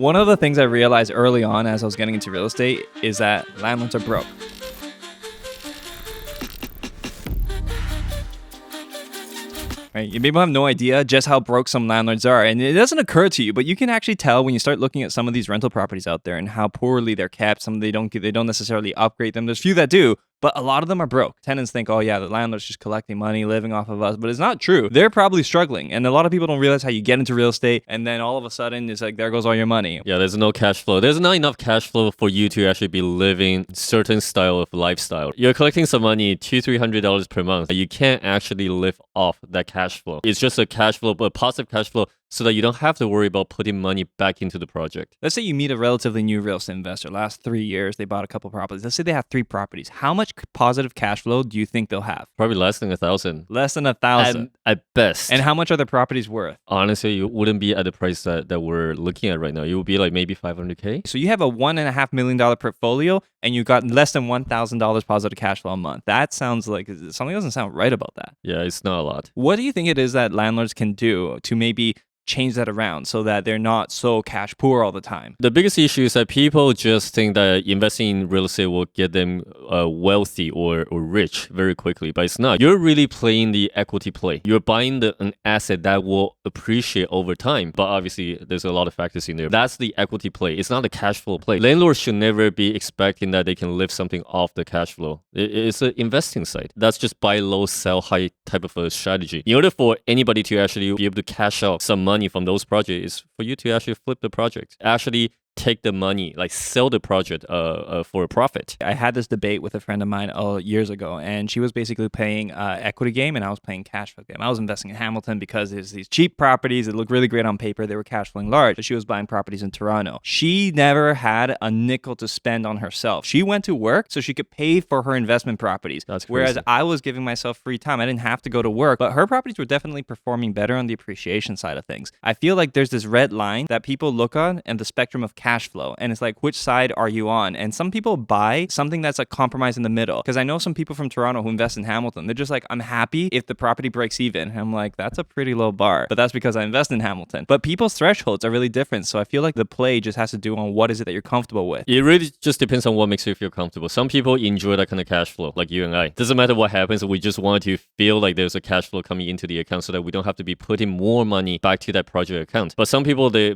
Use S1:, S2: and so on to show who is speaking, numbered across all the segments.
S1: One of the things I realized early on as I was getting into real estate is that landlords are broke. Right? People have no idea just how broke some landlords are, and it doesn't occur to you, but you can actually tell when you start looking at some of these rental properties out there and how poorly they're kept. Some they don't necessarily upgrade them. There's few that do, but a lot of them are broke. Tenants think, oh yeah, the landlord's just collecting money, living off of us, but it's not true. They're probably struggling, and a lot of people don't realize how you get into real estate, and then all of a sudden it's like there goes all your money.
S2: Yeah, there's no cash flow. There's not enough cash flow for you to actually be living certain style of lifestyle. You're collecting some money, $200-$300 per month. You can't actually live off that cash flow. It's just a cash flow, but a positive cash flow, so that you don't have to worry about putting money back into the project.
S1: Let's say you meet a relatively new real estate investor. Last 3 years, they bought a couple properties. Let's say they have 3 properties. How much positive cash flow do you think they'll have?
S2: Probably less than 1,000.
S1: Less than 1,000
S2: at best.
S1: And how much are the properties worth?
S2: Honestly, you wouldn't be at the price that we're looking at right now. You would be like maybe $500K.
S1: So you have a $1.5 million portfolio, and you got less than $1,000 positive cash flow a month. That sounds like something doesn't sound right about that.
S2: Yeah, it's not a lot.
S1: What do you think it is that landlords can do to maybe change that around so that they're not so cash poor all the time?
S2: The biggest issue is that people just think that investing in real estate will get them wealthy or rich very quickly, but it's not. You're really playing the equity play. You're buying an asset that will appreciate over time, but obviously there's a lot of factors in there. That's the equity play. It's not a cash flow play. Landlords should never be expecting that they can lift something off the cash flow. It's an investing side. That's just buy low, sell high type of a strategy. In order for anybody to actually be able to cash out some money from those projects is for you to actually flip the project. Actually take the money, like sell the project for a profit.
S1: I had this debate with a friend of mine years ago, and she was basically playing equity game, and I was playing cash flow game. I was investing in Hamilton because there's these cheap properties that look really great on paper. They were cash flowing large, but she was buying properties in Toronto. She never had a nickel to spend on herself. She went to work so she could pay for her investment properties.
S2: That's crazy.
S1: Whereas I was giving myself free time. I didn't have to go to work, but her properties were definitely performing better on the appreciation side of things. I feel like there's this red line that people look on and the spectrum of cash flow, and it's like, which side are you on? And some people buy something that's a compromise in the middle, because I know some people from Toronto who invest in Hamilton. They're just like, I'm happy if the property breaks even. And I'm like, that's a pretty low bar, but that's because I invest in Hamilton. But people's thresholds are really different, so I feel like the play just has to do on what is it that you're comfortable with.
S2: It really just depends on what makes you feel comfortable. Some people enjoy that kind of cash flow, like you and I. Doesn't matter what happens, we just want to feel like there's a cash flow coming into the account so that we don't have to be putting more money back to that project account. But some people, they're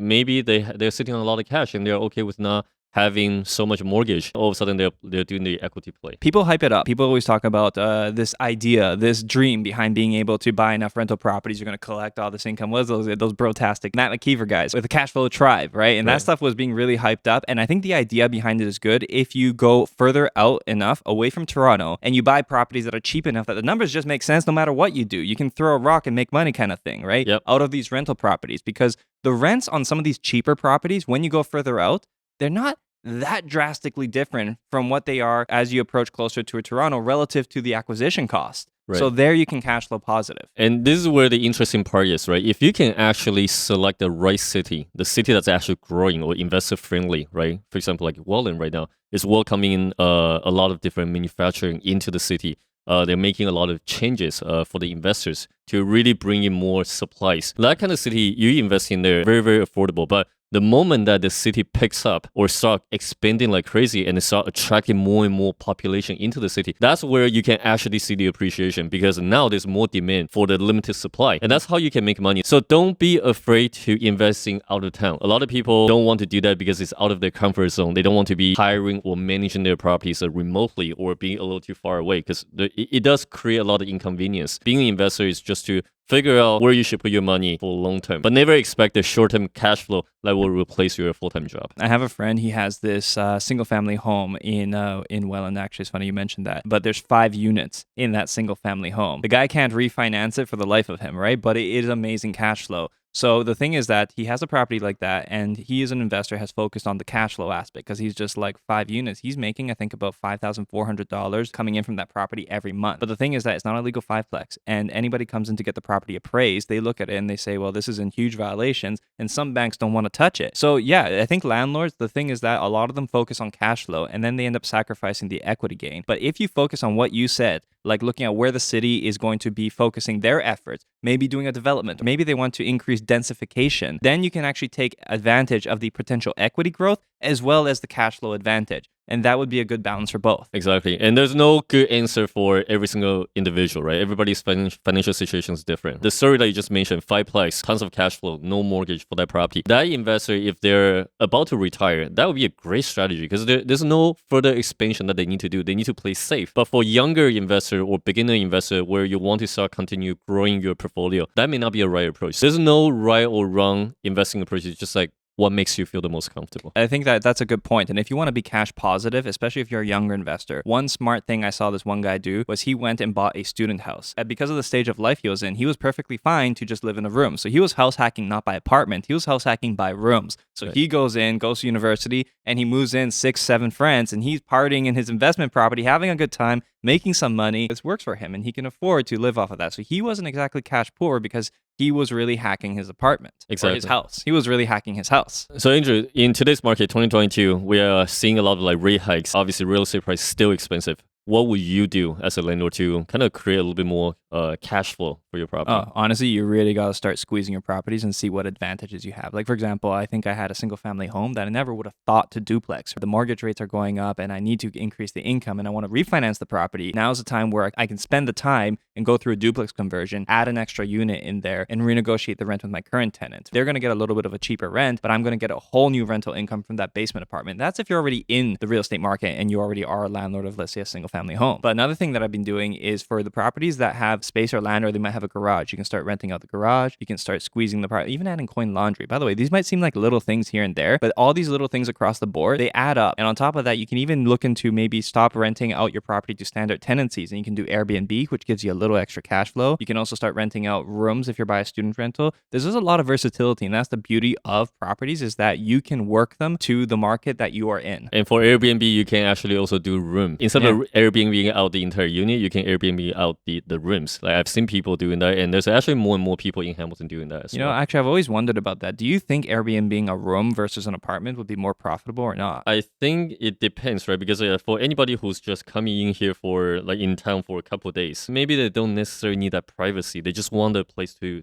S2: sitting on a lot of cash and they're okay with not having so much mortgage. All of a sudden they're doing the equity play.
S1: People hype it up. People always talk about this idea, this dream behind being able to buy enough rental properties. You're going to collect all this income. What is those brotastic Matt McKeever guys with the cash flow tribe, right? And that stuff was being really hyped up. And I think the idea behind it is good if you go further out enough away from Toronto and you buy properties that are cheap enough that the numbers just make sense no matter what you do. You can throw a rock and make money kind of thing, right?
S2: Yep.
S1: Out of these rental properties, because the rents on some of these cheaper properties, when you go further out, they're not that drastically different from what they are as you approach closer to a Toronto relative to the acquisition cost.
S2: Right.
S1: So there you can cash flow positive.
S2: And this is where the interesting part is, right? If you can actually select the right city, the city that's actually growing or investor friendly, right? For example, like Welland right now is welcoming in a lot of different manufacturing into the city. They're making a lot of changes for the investors to really bring in more supplies. That kind of city, you invest in there, very, very affordable. But the moment that the city picks up or start expanding like crazy and start attracting more and more population into the city, that's where you can actually see the appreciation, because now there's more demand for the limited supply. And that's how you can make money. So don't be afraid to invest in out of town. A lot of people don't want to do that because it's out of their comfort zone. They don't want to be hiring or managing their properties remotely or being a little too far away, because it does create a lot of inconvenience. Being an investor is just to figure out where you should put your money for long term, but never expect the short-term cash flow that will replace your full-time job.
S1: I have a friend, he has this single-family home in Welland. Actually, it's funny you mentioned that, but there's 5 units in that single-family home. The guy can't refinance it for the life of him, right? But it is amazing cash flow. So the thing is that he has a property like that, and he as an investor has focused on the cash flow aspect, because he's just like 5 units. He's making, I think, about $5,400 coming in from that property every month. But the thing is that it's not a legal fiveplex, and anybody comes in to get the property appraised, they look at it and they say, well, this is in huge violations, and some banks don't want to touch it. So yeah, I think landlords, the thing is that a lot of them focus on cash flow, and then they end up sacrificing the equity gain. But if you focus on what you said, like looking at where the city is going to be focusing their efforts, maybe doing a development, maybe they want to increase densification, then you can actually take advantage of the potential equity growth as well as the cash flow advantage. And that would be a good balance for both.
S2: Exactly. And there's no good answer for every single individual, right? Everybody's financial situation is different. The story that you just mentioned, 5+, tons of cash flow, no mortgage for that property. That investor, if they're about to retire, that would be a great strategy because there's no further expansion that they need to do. They need to play safe. But for younger investor or beginner investor where you want to start continue growing your portfolio, that may not be a right approach. There's no right or wrong investing approach. It's just like what makes you feel the most comfortable.
S1: I think that that's a good point. And if you want to be cash positive, especially if you're a younger investor, one smart thing I saw this one guy do was he went and bought a student house. And because of the stage of life he was in, he was perfectly fine to just live in a room. So he was house hacking not by apartment, he was house hacking by rooms. So he goes to university, and he moves in 6-7 friends, and he's partying in his investment property, having a good time, making some money. This works for him, and he can afford to live off of that. So he wasn't exactly cash poor because he was really hacking his apartment or his house. He was really hacking his house.
S2: So Andrew, in today's market, 2022, we are seeing a lot of like rate hikes. Obviously, real estate price is still expensive. What would you do as a landlord to kind of create a little bit more cash flow for your property?
S1: Honestly, you really got to start squeezing your properties and see what advantages you have. Like, for example, I think I had a single family home that I never would have thought to duplex. The mortgage rates are going up and I need to increase the income and I want to refinance the property. Now's the time where I can spend the time and go through a duplex conversion, add an extra unit in there, and renegotiate the rent with my current tenant. They're going to get a little bit of a cheaper rent, but I'm going to get a whole new rental income from that basement apartment. That's if you're already in the real estate market and you already are a landlord of, let's say, a single family home. But another thing that I've been doing is for the properties that have space or land, or they might have a garage, you can start renting out the garage. You can start squeezing the part, even adding coin laundry. By the way, these might seem like little things here and there, but all these little things across the board, they add up. And on top of that, you can even look into maybe stop renting out your property to standard tenancies, and you can do Airbnb, which gives you a little extra cash flow. You can also start renting out rooms if you're by a student rental. There's just a lot of versatility, and that's the beauty of properties, is that you can work them to the market that you are in.
S2: And for Airbnb, you can actually also do room. Instead of Airbnb out the entire unit, you can Airbnb out the rooms. Like I've seen people doing that, and there's actually more and more people in Hamilton doing that as well.
S1: Actually, I've always wondered about that. Do you think Airbnb a room versus an apartment would be more profitable or not?
S2: I think it depends, right? Because for anybody who's just coming in here for like in town for a couple of days, maybe they don't necessarily need that privacy. They just want a place to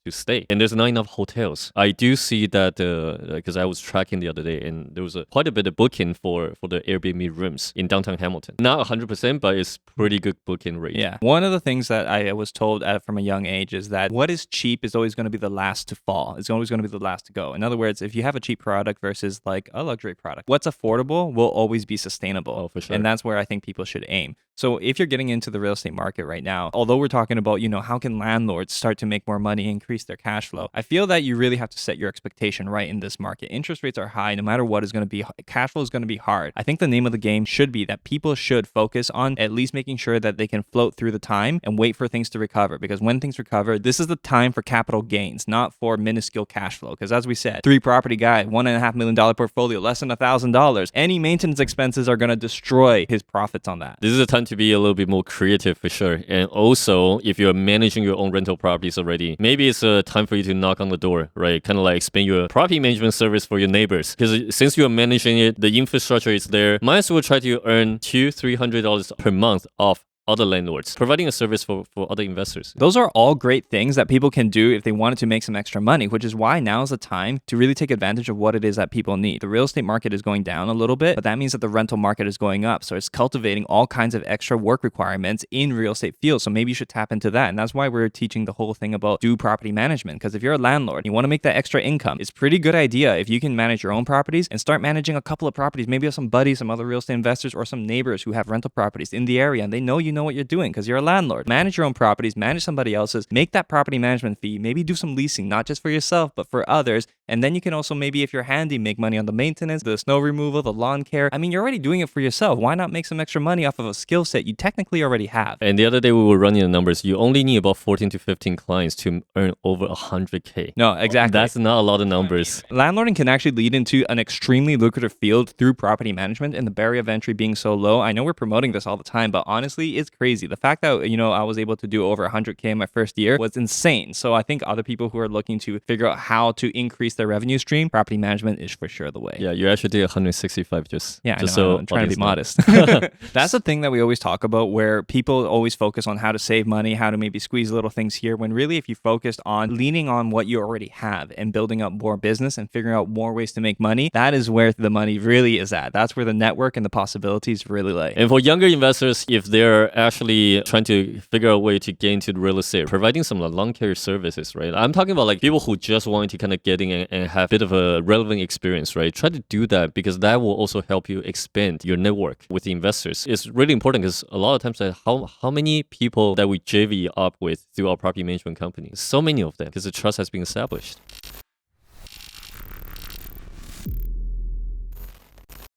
S2: stay. And there's not enough hotels. I do see that because I was tracking the other day, and there was quite a bit of booking for the Airbnb rooms in downtown Hamilton. Not 100%, but it's pretty good booking rate.
S1: Yeah. One of the things that I was told from a young age is that what is cheap is always going to be the last to fall. It's always going to be the last to go. In other words, if you have a cheap product versus like a luxury product, what's affordable will always be sustainable.
S2: Oh, for sure.
S1: And that's where I think people should aim. So if you're getting into the real estate market right now, although we're talking about, how can landlords start to make more money, increase their cash flow, I feel that you really have to set your expectation right in this market. Interest rates are high. No matter what is going to be, cash flow is going to be hard. I think the name of the game should be that people should focus on at least making sure that they can float through the time and wait for things to recover. Because when things recover, this is the time for capital gains, not for minuscule cash flow. Because as we said, 3 property guy, $1.5 million portfolio, less than $1,000. Any maintenance expenses are going to destroy his profits on that.
S2: This is a time to be a little bit more creative for sure. And also, if you're managing your own rental properties already, maybe it's a time for you to knock on the door, right? Kind of like expand your property management service for your neighbors. Because since you're managing it, the infrastructure is there, might as well try to earn $200-$300 per month off other landlords, providing a service for other investors.
S1: Those are all great things that people can do if they wanted to make some extra money, which is why now is the time to really take advantage of what it is that people need. The real estate market is going down a little bit, but that means that the rental market is going up. So it's cultivating all kinds of extra work requirements in real estate fields. So maybe you should tap into that. And that's why we're teaching the whole thing about do property management. Because if you're a landlord, you want to make that extra income, it's a pretty good idea if you can manage your own properties and start managing a couple of properties. Maybe you have some buddies, some other real estate investors, or some neighbors who have rental properties in the area, and they know you know what you're doing because you're a landlord. Manage your own properties, manage somebody else's, make that property management fee, maybe do some leasing, not just for yourself, but for others. And then you can also, maybe if you're handy, make money on the maintenance, the snow removal, the lawn care. I mean, you're already doing it for yourself. Why not make some extra money off of a skill set you technically already have?
S2: And the other day we were running the numbers. You only need about 14 to 15 clients to earn over 100K.
S1: No, exactly.
S2: That's not a lot of numbers.
S1: Landlording can actually lead into an extremely lucrative field through property management, and the barrier of entry being so low. I know we're promoting this all the time, but honestly, it's crazy. The fact that, I was able to do over 100K in my first year was insane. So I think other people who are looking to figure out how to increase their revenue stream, property management is for sure the way.
S2: Yeah, you actually did 165 just
S1: Yeah,
S2: just
S1: I know,
S2: so
S1: I'm trying to be
S2: audience
S1: modest. That's the thing that we always talk about, where people always focus on how to save money, how to maybe squeeze little things here, when really if you focused on leaning on what you already have and building up more business and figuring out more ways to make money, that is where the money really is at. That's where the network and the possibilities really lay.
S2: And for younger investors, if they're actually trying to figure out a way to get into real estate, providing some lawn care services, right? I'm talking about like people who just want to kind of get in and have a bit of a relevant experience, right? Try to do that, because that will also help you expand your network with the investors. It's really important, because a lot of times how many people that we JV up with through our property management company, so many of them, because the trust has been established.